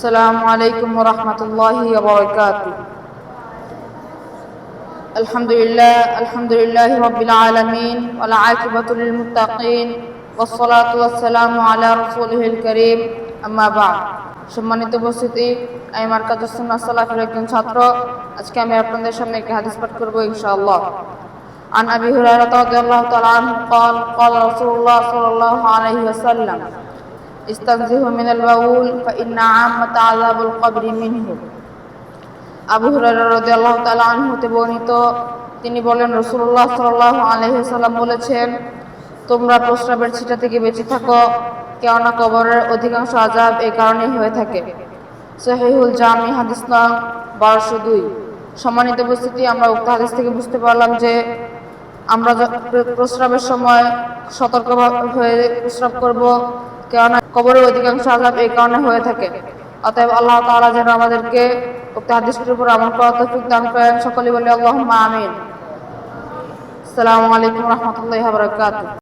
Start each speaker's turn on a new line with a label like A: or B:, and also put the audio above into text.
A: السلام عليكم ورحمة الله وبركاته. الحمد لله رب العالمين والعاقبة للمتقين والصلاة والسلام على رسوله الكريم أما بعد. সম্মানিত উপস্থিতি, আমি মার্কাজুস সুন্নাহ সালাফের একজন ছাত্র। আজকে আমি আপনাদের সামনে একটি হাদিস পাঠ করব ইনশাআল্লাহ। عن أبي هريرة رضي الله تعالى عنه قال قال رسول الله صلى الله عليه وسلم استنزهوا من البول فإن عامة عذاب القبر منه. আবু হুরায়রা রাদিয়াল্লাহু তাআলা আনহু হতে বর্ণিত, তিনি বলেন, রাসূলুল্লাহ সাল্লাল্লাহু আলাইহি ওয়াসাল্লাম বলেছেন, তোমরা প্রস্রাবের ছিটা থেকে বেঁচে থাকো, কেননা কবরের অধিকাংশ আযাব এই কারণেই হয়ে থাকে। সহিহুল জামি হাদিস নং 1202। সম্মানিত উপস্থিতি, আমরা উক্ত হাদিস থেকে বুঝতে পারলাম যে আমরা প্রস্রাবের সময় সতর্ক হয়ে প্রস্রাব করব, কেননা কবরের অধিকাংশ আযাব এই কারণে হয়ে থাকে। অতএব আল্লাহ তাআলা যেন আমাদেরকে উক্ত হাদিসটির উপর আমল করার তৌফিক দান করেন। সকলে বলি আল্লাহুম্মা আমিন। আসসালামু আলাইকুম ওয়া রাহমাতুল্লাহি ওয়া বারাকাতুহু।